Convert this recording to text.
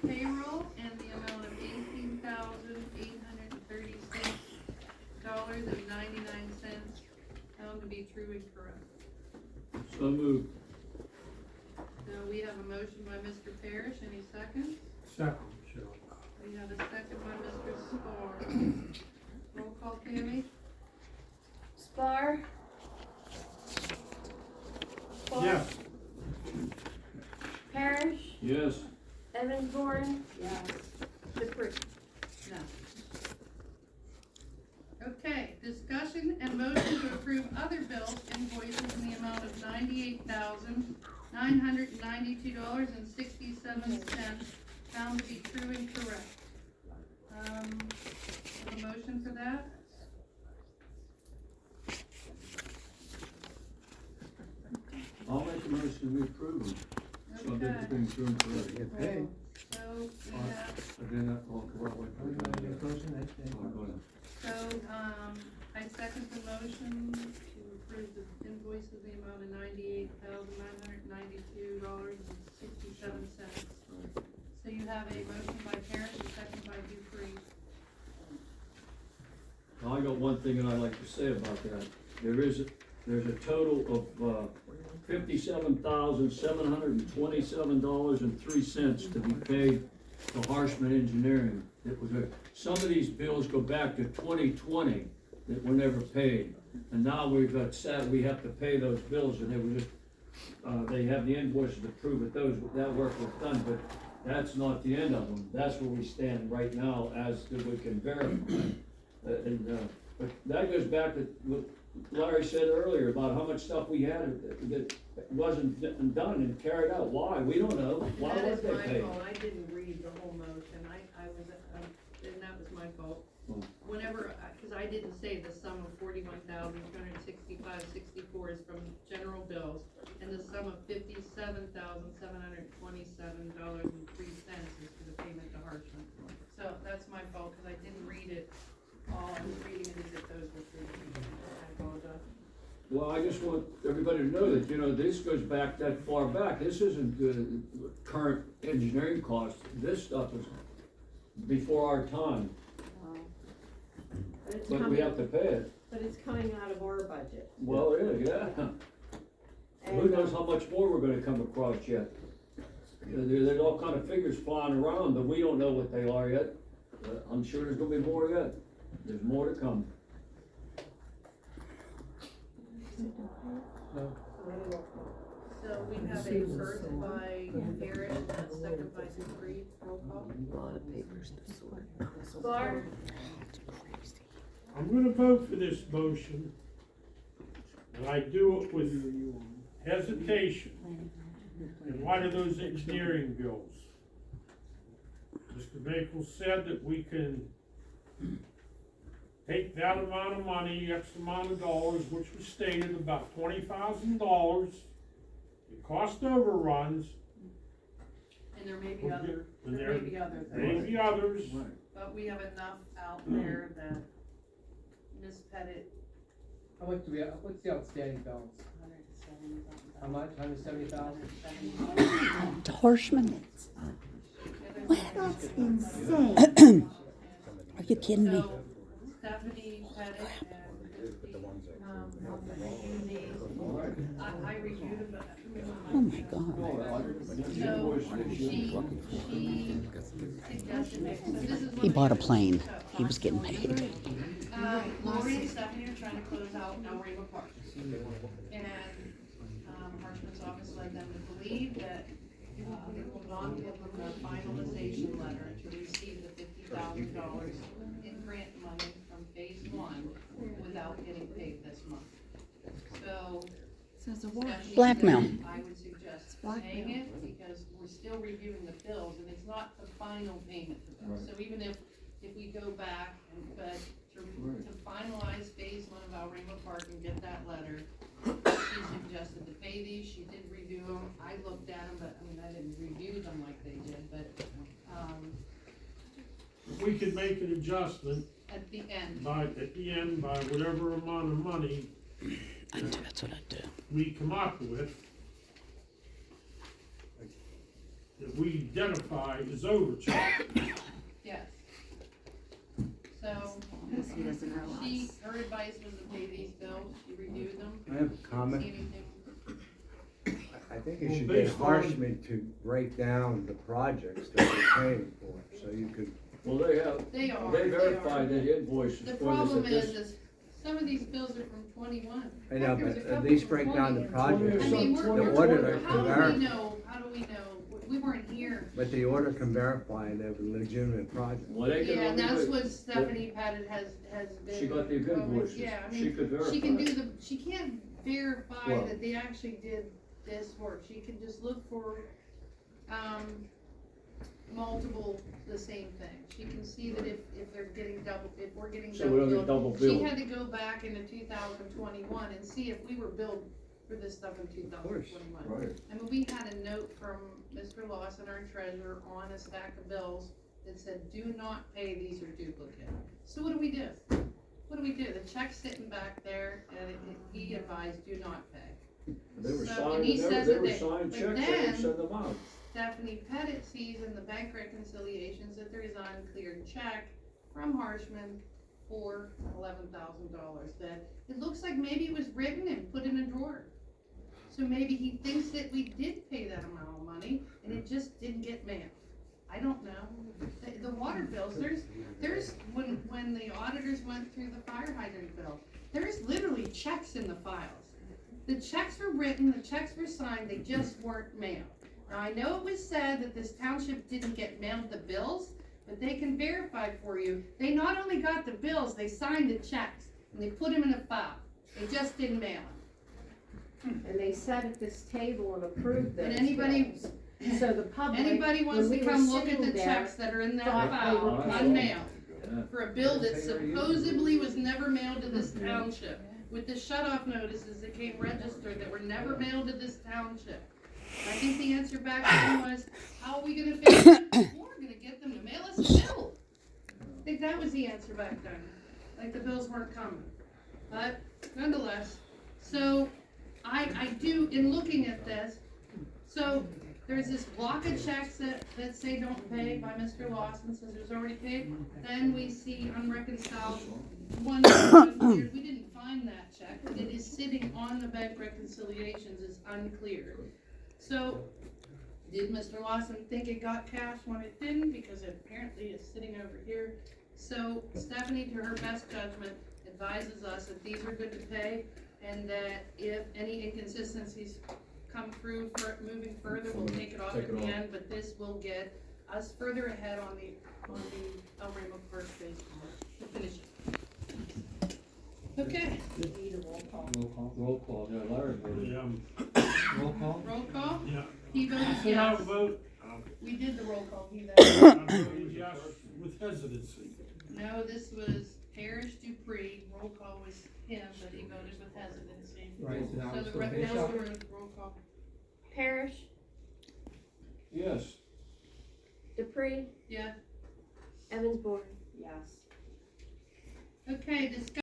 payroll in the amount of $18,836.99, found to be true and correct. So moved. So we have a motion by Mr. Parrish, any seconds? Second, Cheryl. We have a second by Mr. Spar. Roll call, Tammy? Spar. Spar. Yes. Parrish. Yes. Evansborn. Yes. Dupree. No. Okay, discussion and motion to approve other bills, invoices in the amount of $98,992.67, found to be true and correct. Have a motion for that? I'll make a motion we approve them. So Okay. that's been true and correct. Okay. So we have, Again, that, oh, what, Are you gonna make a motion next day? oh, go ahead. so, I second the motion to approve the invoices in the amount of $98,992.67. So you have a motion by Parrish, a second by Dupree. Now, I got one thing that I'd like to say about that. There's a total of, $57,727.03 to be paid to Harshman Engineering. It was some of these bills go back to 2020 that were never paid. And now we have to pay those bills, and they were just, they have the invoices to prove that that work was done, but that's not the end of them. That's where we stand right now, as that we can verify. But that goes back to what Larry said earlier about how much stuff we had that wasn't done and carried out. Why? We don't know. Why That was is they my paid? fault, I didn't read the whole motion, I was, and that was my fault. Hmm. Whenever, cause I didn't say the sum of $41,265.64 is from general bills, and the sum of $57,727.03 is for the payment to Harshman. So that's my fault, cause I didn't read it all, I was reading it as if those were through the I apologize. Well, I just want everybody to know that, this goes back that far back. This isn't current engineering costs. This stuff is before our time, But it's but we coming, have to pay it. but it's coming out of our budget. Well, yeah. Who And, knows how much more we're gonna come across yet? There's all kind of figures flying around, but we don't know what they are yet. I'm sure there's gonna be more yet. There's more to come. No. So we have a first by Garrett, and a second by Dupree, roll call. A lot of papers to sort. Spar. I'm gonna vote for this motion, and I do it with hesitation in light of those engineering bills. Mr. Bakel said that we can take that amount of money, X amount of dollars, which was stated about $20,000, in cost overruns. And there may be other, And there may be other things. Maybe others. But we have enough out there that Ms. Pettit, What's the outstanding balance? How much? 170,000? To Harshman? That's insane. Are you kidding me? So Stephanie Pettit and Christie, reviewed these. I reviewed them, but. Oh my God. So she suggested, so this is what He bought a we- plane. so, He was getting paid. Lori and Stephanie are trying to close out El Remo Park. And, Harshman's office led them to believe that, it will not give them the finalization letter to receive the $50,000 in grant money from phase one without getting paid this month. So. Stephanie Blackmail. said, I would suggest paying it because we're still reviewing the bills and it's not the final payment to them. So even if we go back but to finalize phase one of El Remo Park and get that letter, she suggested to pay these. She did review them. I looked at them, but I didn't review them like they did, but, We could make an adjustment at the end. by whatever amount of money That's what I do. we come up with. that we identify as overcharge. Yes. So, He doesn't realize. her advice was to pay these bills, she reviewed them. I have a See comment. anything? I think you Well, should get based on- Harshman to break down the projects that we're paying for, so you could, Well, they have, They are. they are. verify the invoices The for this. problem at is, this- some of these bills are from 21. I know, Heck, there was but a at couple least from break down 20. the projects. I mean, Some we're, The auditor how can do verify, we know, we weren't here. but the order can verify they're legitimate projects. Well, they can Yeah, and that's only, what Stephanie Pettit has been. she got the invoices, Yeah, I she mean, could verify. she can do she can't verify Well- that they actually did this work, she can just look for, multiple, the same thing. She can see that if they're getting double, if we're getting So we don't get double double billed. She billed. had to go back into 2021 and see if we were billed for this stuff in 2021. Right. I mean, we had a note from Mr. Lawson, our treasurer, on a stack of bills that said, do not pay, these are duplicate. So what do we do? What do we do? The check's sitting back there, and he advised, do not pay. They were So- signed, and he they says were that they- signed but checks, they then- didn't send them out. Stephanie Pettit sees in the bank reconciliations that there is an uncleared check from Harshman for $11,000, that it looks like maybe it was written and put in a drawer. So maybe he thinks that we did pay that amount of money, and it just didn't get mailed. I don't know. The water bills, there's, when the auditors went through the fire hydrant bill, there's literally checks in the files. The checks were written, the checks were signed, they just weren't mailed. Now, I know it was said that this township didn't get mailed the bills, but they can verify for you. They not only got the bills, they signed the checks, and they put them in a file. They just didn't mail them. And they sat at this table and approved those And anybody, bills. So the public, anybody wants when to we were come look at sitting the there, checks that are in that thought they file, were paid. unmailed, Yeah. for a bill that supposedly was never mailed to this township, with the shut-off notices that came registered that were never mailed to this township. I think the answer back then was, how are we gonna fix it? We're gonna get them to mail us a bill. I think that was the answer back then, like the bills weren't coming. But nonetheless, so I do, in looking at this, so there's this block of checks that say don't pay by Mr. Lawson, says it was already paid. Then we see unreconciled, one that was uncleared. We didn't find that check, but it is sitting on the bank reconciliations as uncleared. So, did Mr. Lawson think it got cashed when it didn't? Because it apparently is sitting over here. So Stephanie, to her best judgment, advises us that these are good to pay, and that if any inconsistencies come through for moving further, we'll take it off Take at it the off. end, but this will get us further ahead on the El Remo first phase to finish it. Okay, Roll call, yeah, Larry voted. Roll call? roll call, Yeah. he voted Did I yes. vote? We did the roll call, he I voted. voted yes with hesitancy. No, this was Parrish Dupree, roll call was him, but he voted with hesitancy. Right, so now So it's the still rest, based now off- we're in roll call. Parrish, Yes. Dupree, Yeah, Evansborn. yes. Okay, discussion